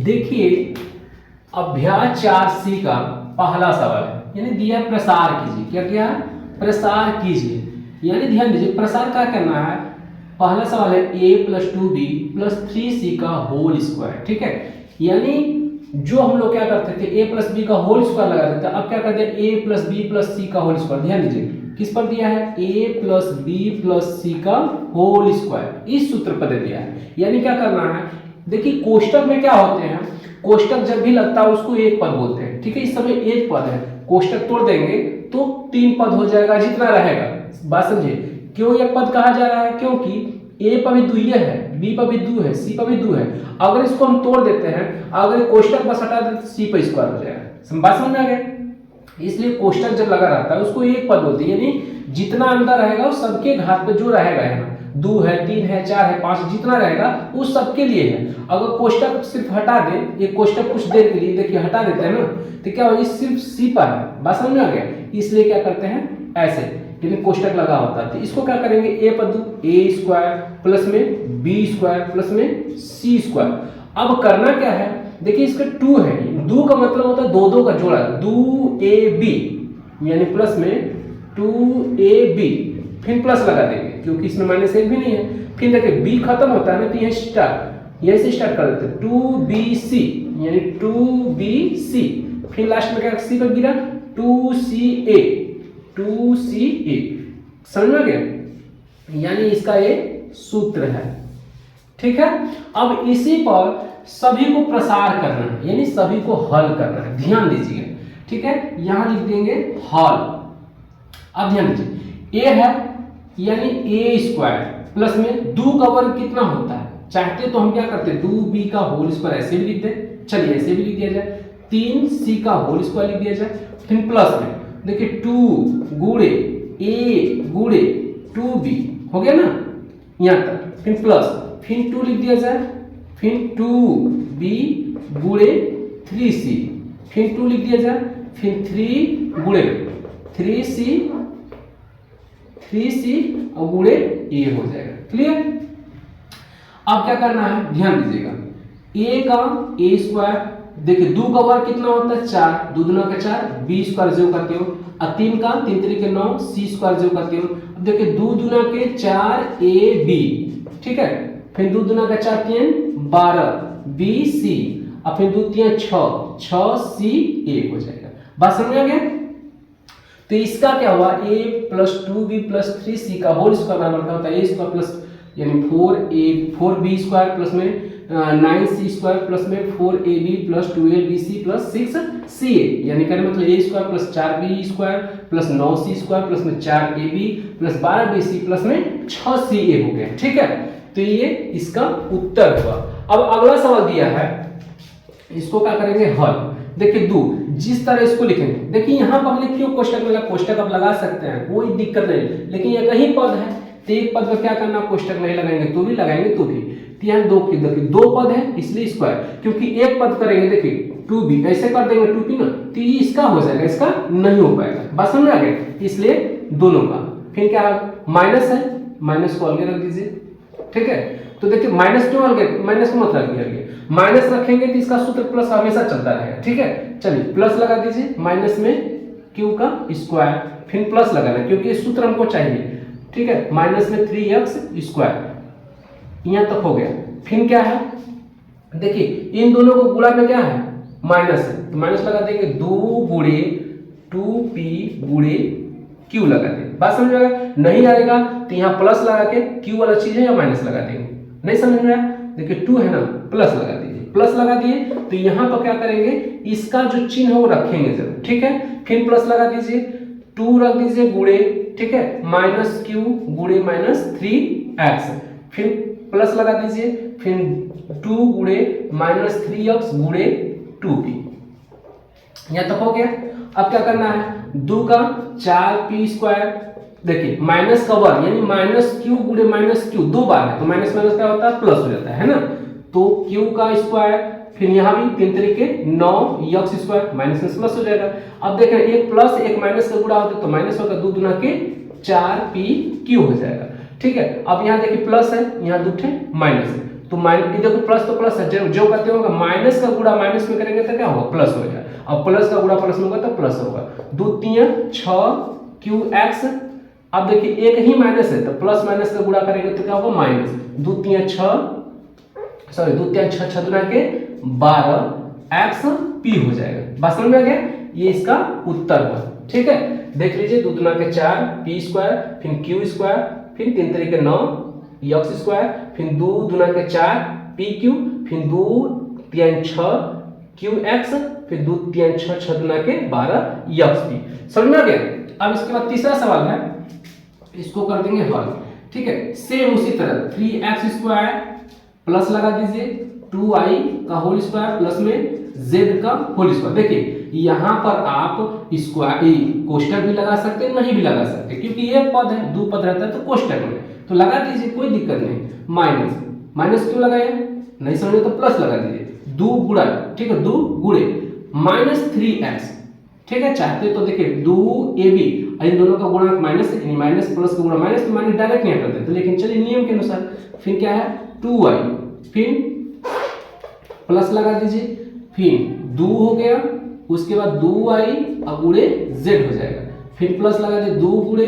देखिए अभ्यास 4C का पहला सवाल है, यानी दिया प्रसार कीजिए। क्या किया है? प्रसार कीजिए। यानी ध्यान दीजिए प्रसार क्या करना है। पहला सवाल है a + 2b + 3c का होल स्क्वायर। ठीक है, यानी जो हम लोग क्या करते थे a + b का होल स्क्वायर लगा देते, अब क्या करते हैं a + b + c का होल स्क्वायर। ध्यान दीजिए किस पर दिया है, a + b + c का होल स्क्वायर, इस सूत्र पर दे दिया है। यानी क्या करना है, देखिए कोष्टक में क्या होते हैं, कोष्टक जब भी लगता है उसको एक पद बोलते हैं। ठीक है, इस समय एक पद है, कोष्टक तोड़ देंगे तो 3 पद हो जाएगा जितना रहेगा। बात समझे, क्यों एक पद कहा जा रहा है, क्योंकि a पर भी दुइये है, b पर भी 2 है, c पर भी 2 है। अगर इसको हम तोड़ देते हैं, अगर कोष्टक बस हटा देते तो c पर स्क्वायर हो जाएगा। बात समझ में आ गया? इसलिए कोष्टक जब लगा रहता है उसको एक पद बोलते हैं, यानी जितना अंदर रहेगा उस सबके घात पे जो रहेगा है ना, 2 है, 3 है, 4 है, 5 जितना रहेगा उस सबके लिए है। अगर कोष्टक सिर्फ हटा दे, ये कोष्टक कुछ देर के लिए देखिए हटा देते हैं ना, तो क्या होगा, सिर्फ सी पर है। बात समझ में आ गया? इसलिए क्या करते हैं ऐसे, यानी कोष्टक लगा होता है। तो इसको क्या करेंगे, a पर 2 a² प्लस में b² प्लस में c²। अब करना क्या है, देखिए इसका 2 है, 2 का मतलब होता है 2 का जोड़ा, 2ab यानी प्लस में 2ab, फिर प्लस लगा देंगे क्योंकि इसमें -1 भी नहीं है। फिर देखिए b खत्म होता है ना, तो यह स्टार्ट, यहीं से स्टार्ट कर देते हैं 2bc यानी 2bc, फिर लास्ट में क्या c पर गिरा 2ca, 2ca। समझ में आ गया? यानी इसका ये सूत्र है। ठीक है, अब इसी पर सभी को प्रसार करना है, यानी सभी को हल करना है। ध्यान दीजिए, ठीक है, यहां लिख देंगे हल। अब ध्यान दीजिए a है यानी a² प्लस में 2 का वर्ग कितना होता है, चाहते तो हम क्या करते 2b का होल स्क्वायर ऐसे भी लिख दे, चलिए ऐसे भी लिख दिया जाए, 3c का होल स्क्वायर लिख दिया जाए, फिर प्लस में देखिए 2 गुणे a गुणे 2b हो गया ना यहां तक, फिर प्लस, फिर 2 लिख दिया जाए, फिर 2b गुणे 3c, फिर 2 लिख दिया जाए, फिर 3 गुणे 3c और गुणे a हो जाएगा। क्लियर? अब क्या करना है, ध्यान दीजिएगा, a का a², देखिए 2 का वर्ग कितना होता है 4, 2 दूना का 4, b² जो करते हो, और 3 का 3 3 9, c² जो करते हो। अब देखिए 2 दूना के 4ab, ठीक है, फिर 2 दूना का 4 3 12 bc, और फिर 2 3 6 6ca हो जाएगा। बात समझ में आ गया? तो इसका क्या हुआ, a + 2b + 3c का होल स्क्वायर बराबर क्या होता है, a² प्लस यानी 4b² प्लस में 9c² प्लस में 4ab + 12bc + 6ca, यानी कहने मतलब a² plus 4b² plus 9c² plus में 4ab प्लस 12bc प्लस में 6ca हो गया। ठीक है, तो ये इसका उत्तर हुआ। अब अगला सवाल दिया है, इसको क्या करेंगे हल। देखिए 2 जिस तरह इसको लिखेंगे, देखिए यहाँ पर हमने क्यों कोष्टक लगा, कोष्टक आप लगा सकते हैं कोई दिक्कत नहीं, लेकिन ये कहीं पद है तो एक पद पर क्या करना, कोष्टक नहीं लगाएंगे तो भी लगाएंगे तो भी। तो यहाँ 2 की देखिए 2 पद है इसलिए स्क्वायर, क्योंकि एक पद करेंगे देखिए 2b ऐसे कर देंगे 2p ना, तो ये इसका हो जाएगा, इसका नहीं हो पाएगा। बात समझ में आ गई? इसलिए दोनों का, फिर क्या माइनस है, माइनस को अलग रख दीजिए। ठीक है, तो देखिए माइनस क्यों अलग, माइनस को मत रखिए, माइनस रखेंगे तो इसका सूत्र प्लस हमेशा चलता रहेगा। ठीक है, चलिए प्लस लगा दीजिए, माइनस में q का स्क्वायर, फिर प्लस लगाना क्योंकि सूत्र हमको चाहिए। ठीक है, माइनस में 3x², यहां तक हो गया। फिर क्या है, देखिए इन दोनों को गुणा में क्या है, माइनस है, तो माइनस लगा देंगे 2 गुणे 2p गुणे q लगा देंगे। बात समझ में आएगा? नहीं आएगा तो यहाँ प्लस लगा के q वाला चीज है या माइनस लगा देंगे। नहीं समझ में आया? देखिए 2 है ना, प्लस लगा दीजिए, प्लस लगा दिए तो यहाँ पर क्या करेंगे, इसका जो चिन्ह है वो रखेंगे जरूर। ठीक है, फिर प्लस लगा दीजिए, 2 रख दीजिए गुणे, ठीक है, -q गुणे -3x, फिर प्लस लगा दीजिए, फिर 2 गुणे -3x गुणे 2p, यहाँ तक हो गया। अब क्या करना है, 2 का 4p², देखिए माइनस का वर्ग यानी -q गुणे -q 2 बार है तो माइनस माइनस क्या होता है, प्लस हो जाता है ना, तो q का स्क्वायर, फिर यहाँ भी 3 तरीके 9x² माइनस में प्लस हो जाएगा। अब देखें एक प्लस एक माइनस का गुणा होता है तो माइनस होगा, 2 दूना के 4pq हो जाएगा। ठीक है, अब यहाँ देखिए प्लस है, यहाँ 2 माइनस है, तो माइनस, देखो प्लस तो प्लस है, जो कहते होगा माइनस का गुणा माइनस में करेंगे तो क्या होगा, प्लस हो जाए, और प्लस का गुणा प्लस में होगा तो प्लस होगा। 2 3 6 QX। अब देखिए एक ही माइनस है तो प्लस माइनस का गुणा करेंगे तो क्या होगा, माइनस। 2 3 6 सॉरी 2 3 6 6 दुना के 12 XP हो जाएगा। बात समझ में आ गया, ये इसका उत्तर हुआ। ठीक है, देख लीजिए 2 दुना के 4 P², फिर Q², फिर 3 तरीके 9 X², फिर 2 दुना के 4 PQ, फिर 2 3 6 QX, फिर 2 3 6 6 दुना के 12 XP। समझ में आ गया। अब इसके बाद तीसरा सवाल है, इसको कर देंगे हल। ठीक है, सेम उसी तरह 3x² प्लस लगा दीजिए 2i का होल स्क्वायर प्लस में z का होल स्क्वायर। देखिए यहाँ पर आप स्क्वायर कोष्टक भी लगा सकते हैं, नहीं भी लगा सकते, क्योंकि ये पद है, दो पद रहता है तो कोष्टक में तो लगा दीजिए, कोई दिक्कत नहीं। माइनस माइनस क्यों लगाया, नहीं समझे तो प्लस लगा दीजिए, 2 गुणा, ठीक है 2 गुणे -3x। ठीक है, चाहते तो देखिए 2ab, इन दोनों का गुणा माइनस, माइनस प्लस का गुणा माइनस, तो माइनस डायरेक्ट नहीं हटाते तो, लेकिन चलिए नियम के अनुसार। फिर क्या है 2y, फिर प्लस लगा दीजिए, फिर 2 हो गया, उसके बाद 2y और गुणे z हो जाएगा, फिर प्लस लगा दीजिए 2 गुणे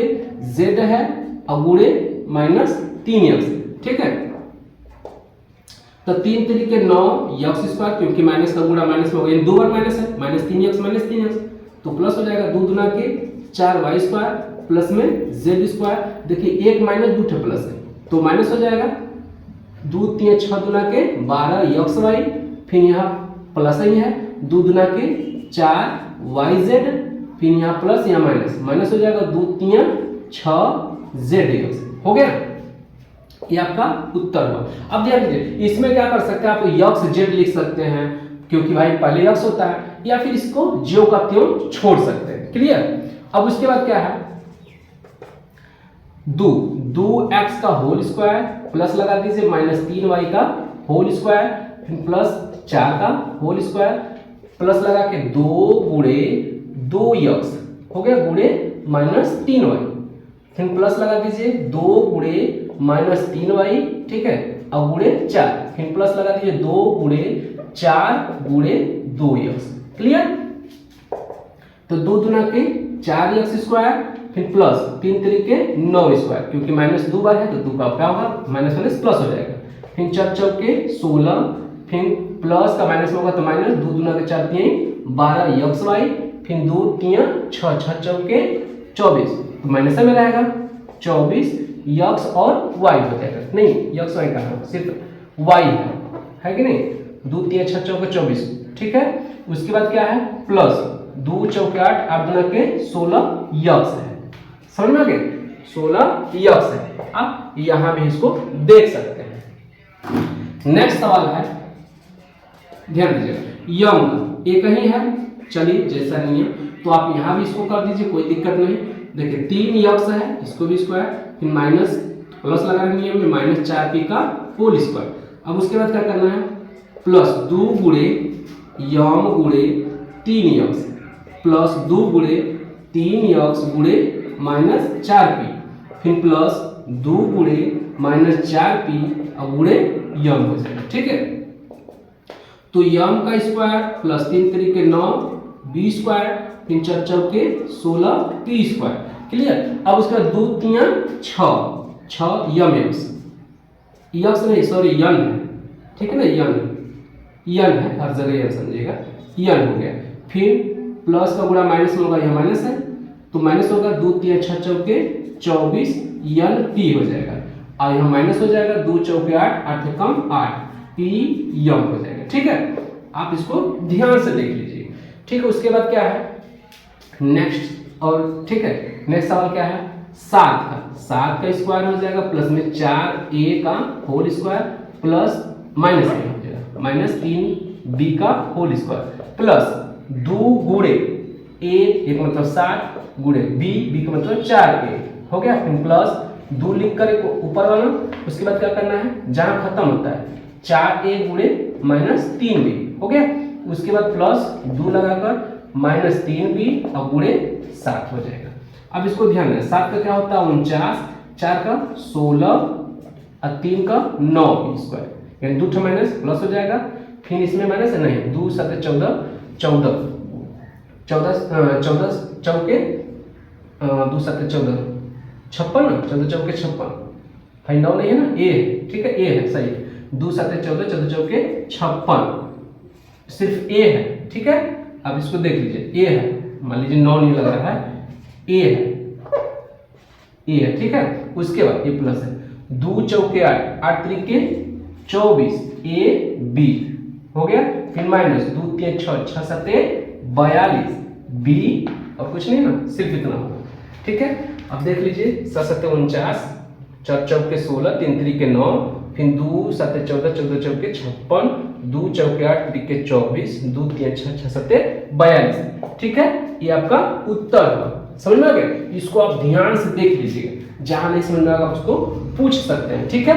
z है और गुणे -3x। ठीक है, तो 3 तरीके 9 x², क्योंकि माइनस का गुणा माइनस में हो गया, 2 बार माइनस है, -3x तो प्लस हो जाएगा 2 दुना के 4y² प्लस में z²। देखिए एक माइनस 2 प्लस है तो माइनस हो जाएगा, 2 3 6 दुना के 12xy, फिर यहाँ प्लस ही है 2 दुना के 4yz, फिर यहाँ प्लस यहाँ माइनस, माइनस हो जाएगा 2 3 6zx। हो गया, ये आपका उत्तर हुआ। अब ध्यान दीजिए, इसमें क्या कर सकते हैं, आप यक्स जेड लिख सकते हैं क्योंकि भाई पहले यक्स होता है, या फिर इसको ज्यों का त्यों छोड़ सकते हैं। क्लियर। अब उसके बाद क्या है, 2x का होल स्क्वायर प्लस लगा दीजिए -3y का होल स्क्वायर, फिर प्लस 4 का होल स्क्वायर प्लस लगा के 2 गुणे 2x हो गया, गुणे -3y, फिर प्लस लगा दीजिए 2 गुणे -3y, ठीक है, और गुणे 4, फिर प्लस लगा दीजिए 2 गुणे 4 गुणे 2x। क्लियर। तो 2 दुना के 4x², फिर प्लस 3 तरीके 9² क्योंकि माइनस 2 बार है तो 2 का क्या होगा, माइनस माइनस प्लस हो जाएगा, फिर 4 चौके 16, फिर प्लस का माइनस होगा तो माइनस, 2 दुना के 4 3 12xy, फिर 2 3 6 6 चौके 24, तो माइनस में रहेगा 24x और y हो जाएगा। नहीं x y कहाँ, सिर्फ y है कि नहीं, 2 3 6 चौके 24। ठीक है, उसके बाद क्या है प्लस 2 चौके 8, 8 दुना के 16x है। समझ में आ गया, 16x है। आप यहां भी इसको देख सकते हैं। नेक्स्ट सवाल है, ध्यान दीजिएगा, यम एक ही है, चलिए जैसा नहीं है तो आप यहां भी इसको कर दीजिए, कोई दिक्कत नहीं। देखिए 3x है, इसको भी स्क्वायर, फिर माइनस प्लस लगाने नियम में -4p का होल स्क्वायर। अब उसके बाद क्या करना है, प्लस 2 गुणे यम गुणे 3x प्लस 2 गुणे 3x गुणे -4p, फिर प्लस 2 गुणे -4p और गुणे यम हो जाएगा। ठीक है, तो यम का स्क्वायर प्लस 3 तरीके 9 b², फिर 4 चौके 16 p²। क्लियर। अब उसके बाद 2 3 6 यम x नहीं सॉरी यन है, ठीक है ना, यन है, हर जगह यन समझिएगा, यन हो गया, फिर प्लस का गुणा माइनस में होगा, यह माइनस है तो माइनस होगा, 2 3 6 चौके 24 यन p हो जाएगा, और यह माइनस हो जाएगा, 2 चौके 8 8 से कम 8 p यम हो जाएगा। ठीक है, आप इसको ध्यान से देख लीजिए। ठीक है, उसके बाद क्या है नेक्स्ट, और ठीक है नेक्स्ट सवाल क्या है, 7 का स्क्वायर हो जाएगा प्लस में 4a का whole square plus minus a हो जाएगा, -3b का होल स्क्वायर प्लस 2 गुणे a, एक मतलब 7 गुणे b का मतलब 4a हो गया, फिर प्लस 2 लिख कर ऊपर वाला। उसके बाद क्या करना है, जहां खत्म होता है 4a गुणे -3b हो गया, उसके बाद प्लस 2 लगाकर -3b और गुणे 7 हो जाएगा। अब इसको ध्यान देना, 7 का क्या होता है 49, 4 का 16 और 3 का 9 b², यानी 2 माइनस प्लस हो जाएगा, फिर इसमें माइनस नहीं, 2 7 14 14 14 चौके 2 7 14 56 ना, 14 चौके 56, भाई 9 नहीं है ना, ए है, ठीक है, ए है सही, 2 7 14 14 चौके 56, सिर्फ ए है, ठीक है। अब इसको देख लीजिए, ए है, मान लीजिए 9 नहीं लग रहा है, ए है, ए है, ठीक है। उसके बाद ए प्लस है, 2 चौके 8 8 त्रिके 24, ए बी हो गया, फिर माइनस 2 3 6 6 7 42 बी, और कुछ नहीं ना, सिर्फ इतना होगा, ठीक है। अब देख लीजिए 7 7 49, 4 चौके 16, 3 त्रिके 9, फिर 2 7 14 14 चौके 56, 2 चौके 8 त्रिके 24, 2 3 6 6 7 42, ठीक है। ये आपका उत्तर है, समझ में आ गया। इसको आप ध्यान से देख लीजिएगा, जहां नहीं समझ में आएगा उसको पूछ सकते हैं, ठीक है।